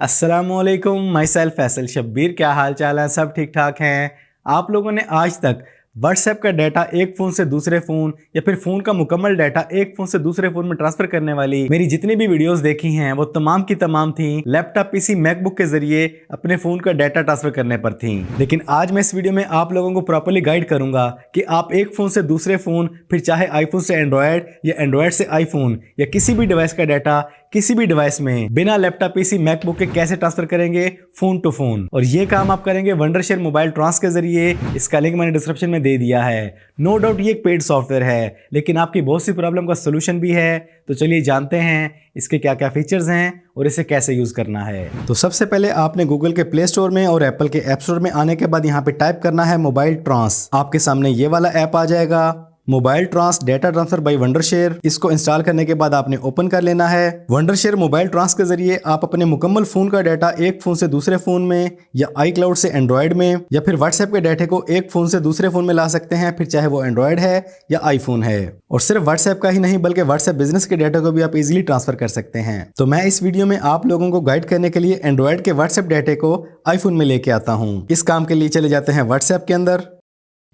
अस्सलामुअलैकुम, my self Faisal Shabbir. क्या हाल चाल है? सब ठीक ठाक हैं? आप लोगों ने आज तक व्हाट्सएप का डाटा एक फ़ोन से दूसरे फ़ोन या फिर फ़ोन का मुकम्मल डाटा एक फ़ोन से दूसरे फ़ोन में ट्रांसफ़र करने वाली मेरी जितनी भी वीडियोस देखी हैं वो तमाम की तमाम थी लैपटॉप पीसी मैकबुक के ज़रिए अपने फ़ोन का डाटा ट्रांसफ़र करने पर थी। लेकिन आज मैं इस वीडियो में आप लोगों को प्रॉपरली गाइड करूंगा कि आप एक फ़ोन से दूसरे फ़ोन, फिर चाहे आईफोन से एंड्रॉयड या एंड्रॉयड से आईफोन या किसी भी डिवाइस का डाटा किसी भी डिवाइस में बिना लैपटॉप पीसी मैकबुक के कैसे ट्रांसफर करेंगे फोन टू फोन। और ये काम आप करेंगे वंडरशेयर मोबाइल ट्रांस के जरिए। इसका लिंक मैंने डिस्क्रिप्शन में दे दिया है। नो डाउट ये एक पेड सॉफ्टवेयर है, लेकिन आपकी बहुत सी प्रॉब्लम का सोल्यूशन भी है। तो चलिए जानते हैं इसके क्या क्या फीचर्स हैं और इसे कैसे यूज करना है। तो सबसे पहले आपने गूगल के प्ले स्टोर में और एप्पल के ऐप स्टोर में आने के बाद यहाँ पे टाइप करना है मोबाइल ट्रांस। आपके सामने ये वाला ऐप आ जाएगा, mobile trans data transfer by Wondershare. इसको इंस्टॉल करने के बाद आपने ओपन कर लेना है। वंडरशेयर मोबाइल ट्रांस के जरिए आप अपने मुकम्मल फोन का डाटा एक फोन से दूसरे फोन में या iCloud से एंड्रॉयड में या फिर व्हाट्सएप के डाटे को एक फोन से दूसरे फोन में ला सकते हैं, फिर चाहे वो एंड्रॉयड है या आईफोन है। और सिर्फ व्हाट्सएप का ही नहीं बल्कि व्हाट्सएप बिजनेस के डाटा को भी आप इजीली ट्रांसफर कर सकते हैं। तो मैं इस वीडियो में आप लोगों को गाइड करने के लिए एंड्रॉयड के व्हाट्सएप डाटे को आईफोन में लेके आता हूँ। इस काम के लिए चले जाते हैं व्हाट्सएप के अंदर।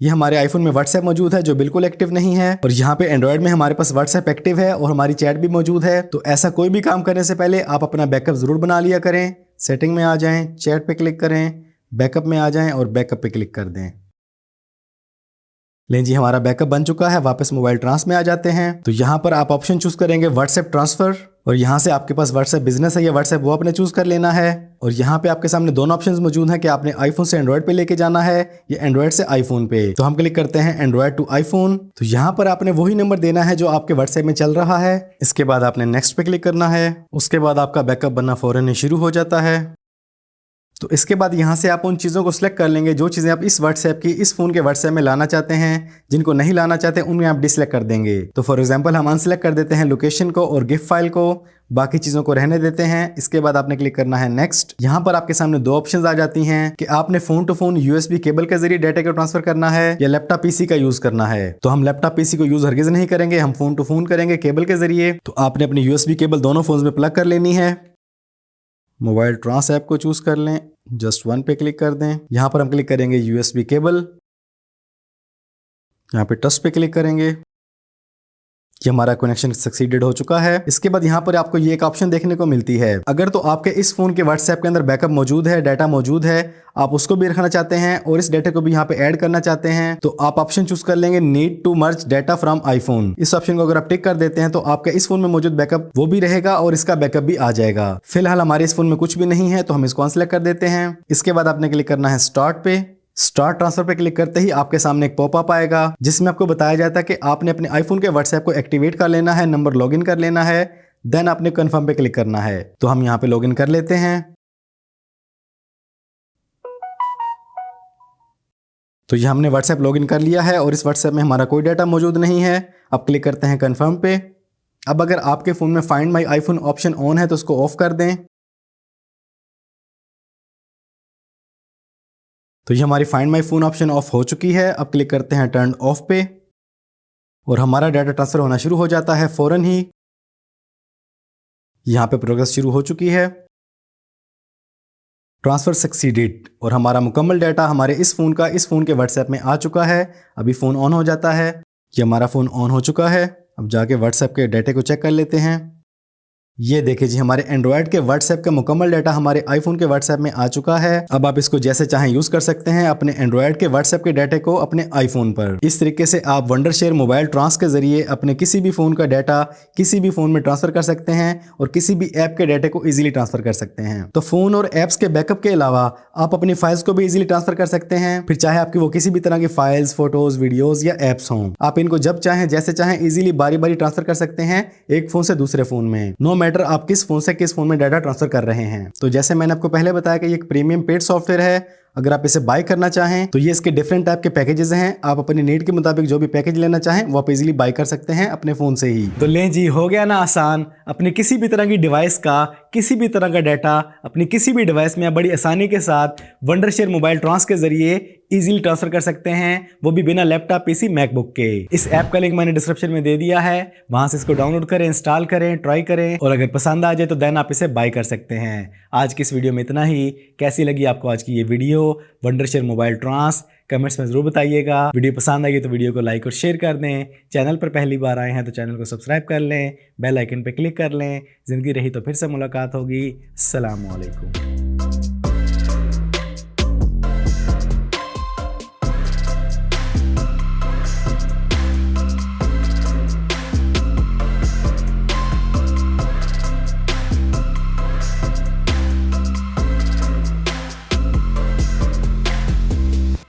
ये हमारे आईफोन में व्हाट्सएप मौजूद है जो बिल्कुल एक्टिव नहीं है, और यहाँ पे एंड्रॉयड में हमारे पास व्हाट्सएप एक्टिव है और हमारी चैट भी मौजूद है। तो ऐसा कोई भी काम करने से पहले आप अपना बैकअप जरूर बना लिया करें। सेटिंग में आ जाएं, चैट पे क्लिक करें, बैकअप में आ जाएं और बैकअप पे क्लिक कर दें। लें जी, हमारा बैकअप बन चुका है। वापस मोबाइल ट्रांस में आ जाते हैं। तो यहाँ पर आप ऑप्शन चूज करेंगे व्हाट्सएप ट्रांसफर, और यहाँ से आपके पास व्हाट्सएप बिजनेस है या व्हाट्सएप वो आपने चूज कर लेना है। और यहाँ पे आपके सामने दोनों ऑप्शंस मौजूद हैं कि आपने आईफोन से एंड्रॉयड पे लेके जाना है या एंड्रॉयड से आईफोन पे। तो हम क्लिक करते हैं एंड्रॉयड टू आईफोन। तो यहाँ पर आपने वही नंबर देना है जो आपके व्हाट्सएप में चल रहा है। इसके बाद आपने नेक्स्ट पे क्लिक करना है। उसके बाद आपका बैकअप बनना फौरन ही शुरू हो जाता है। तो इसके बाद यहाँ से आप उन चीज़ों को सिलेक्ट कर लेंगे जो चीज़ें आप इस व्हाट्सएप की इस फ़ोन के व्हाट्सएप में लाना चाहते हैं। जिनको नहीं लाना चाहते उनमें आप डिसलेक्ट कर देंगे। तो फॉर एग्जांपल हम अनसेलेक्ट कर देते हैं लोकेशन को और गिफ फाइल को, बाकी चीज़ों को रहने देते हैं। इसके बाद आपने क्लिक करना है नेक्स्ट। यहाँ पर आपके सामने दो ऑप्शंस आ जाती हैं कि आपने phone to phone USB cable के जरिए डाटा को ट्रांसफर करना है या लैपटॉप पीसी का यूज़ करना है। तो हम लैपटॉप पीसी को यूज़ हरगिज़ नहीं करेंगे, हम फ़ोन टू फ़ोन करेंगे केबल के जरिए। तो आपने अपनी यूएसबी केबल दोनों फोन में प्लग कर लेनी है। मोबाइल ट्रांस ऐप को चूज कर लें, जस्ट वन पे क्लिक कर दें। यहां पर हम क्लिक करेंगे यूएसबी केबल, यहां पे टच पे क्लिक करेंगे। ये हमारा कनेक्शन सक्सीडेड हो चुका है। इसके बाद यहाँ पर आपको ये एक ऑप्शन देखने को मिलती है, अगर तो आपके इस फोन के व्हाट्सएप के अंदर बैकअप मौजूद है, डाटा मौजूद है, आप उसको भी रखना चाहते हैं और इस डाटा को भी यहाँ पे ऐड करना चाहते हैं, तो आप ऑप्शन चूज कर लेंगे need to merge data from iPhone. इस ऑप्शन को अगर आप टिक कर देते हैं तो आपके इस फोन में मौजूद बैकअप वो भी रहेगा और इसका बैकअप भी आ जाएगा। फिलहाल हमारे इस फोन में कुछ भी नहीं है तो हम इसको अनसेलेक्ट कर देते हैं। इसके बाद आपने क्लिक करना है स्टार्ट पे। स्टार्ट ट्रांसफर पे क्लिक करते ही आपके सामने एक पॉपअप आएगा जिसमें आपको बताया जाता है कि आपने अपने आईफोन के व्हाट्सएप को एक्टिवेट कर लेना है, नंबर लॉगिन कर लेना है, देन आपने कंफर्म पे क्लिक करना है। तो हम यहाँ पे लॉगिन कर लेते हैं। तो ये हमने व्हाट्सएप लॉगिन कर लिया है और इस व्हाट्सएप में हमारा कोई डाटा मौजूद नहीं है। अब क्लिक करते हैं कंफर्म पे। अब अगर आपके फोन में find my iPhone option on है तो उसको ऑफ कर दें। तो ये हमारी find my phone option of हो चुकी है। अब क्लिक करते हैं टर्न ऑफ पे और हमारा डाटा ट्रांसफर होना शुरू हो जाता है फौरन ही। यहां पे प्रोग्रेस शुरू हो चुकी है, ट्रांसफर सक्सीडेड, और हमारा मुकम्मल डाटा हमारे इस फोन का इस फोन के व्हाट्सएप में आ चुका है। अभी फोन ऑन हो जाता है कि हमारा फोन ऑन हो चुका है। अब जाके व्हाट्सएप के डाटे को चेक कर लेते हैं। ये देखिए जी, हमारे एंड्रॉयड के व्हाट्सएप का मुकम्मल डाटा हमारे आईफोन के व्हाट्सएप में आ चुका है। अब आप इसको जैसे चाहें यूज कर सकते हैं अपने एंड्रॉयड के व्हाट्सएप के डाटे को अपने आईफोन पर। इस तरीके से आप वंडरशेयर मोबाइल ट्रांस के जरिए अपने किसी भी फोन का डाटा किसी भी फोन में ट्रांसफर कर सकते हैं और किसी भी ऐप के डाटे को इजीली ट्रांसफर कर सकते हैं। तो फोन और एप्स के बैकअप के अलावा आप अपनी फाइल्स को भी इजीली ट्रांसफर कर सकते हैं, फिर चाहे आपकी वो किसी भी तरह की फाइल्स, फोटोज, वीडियोज या एप्स हों। आप इनको जब चाहें जैसे चाहें इजीली बारी बारी ट्रांसफर कर सकते हैं एक फोन से दूसरे फोन में, नो मैटर आप किस फोन से किस फोन में डाटा ट्रांसफर कर रहे हैं। तो जैसे मैंने आपको पहले बताया कि ये एक प्रीमियम पेड सॉफ्टवेयर है, अगर आप इसे बाय करना चाहें तो ये इसके डिफरेंट टाइप के पैकेजेस हैं। आप अपनी नीड के मुताबिक जो भी पैकेज लेना चाहें वो आप इजीली बाय कर सकते हैं अपने फोन से ही। तो लें जी, हो गया ना आसान। अपने किसी भी तरह की डिवाइस का किसी भी तरह का डाटा अपनी किसी भी डिवाइस में आप बड़ी आसानी के साथ वंडरशेयर मोबाइल ट्रांस के जरिए इजीली ट्रांसफर कर सकते हैं, वो भी बिना लैपटॉप, पीसी, मैकबुक के। इस ऐप का लिंक मैंने डिस्क्रिप्शन में दे दिया है, वहां से इसको डाउनलोड करें, इंस्टॉल करें, ट्राई करें और अगर पसंद आ जाए तो देन आप इसे बाय कर सकते हैं। आज की इस वीडियो में इतना ही। कैसी लगी आपको आज की ये video Wondershare mobile trans, comments में जरूर बताइएगा। वीडियो पसंद आई तो वीडियो को लाइक और शेयर कर दें। चैनल पर पहली बार आए हैं तो चैनल को सब्सक्राइब कर लें, बेल आइकन पर क्लिक कर लें। जिंदगी रही तो फिर से मुलाकात होगी। अस्सलाम वालेकुम।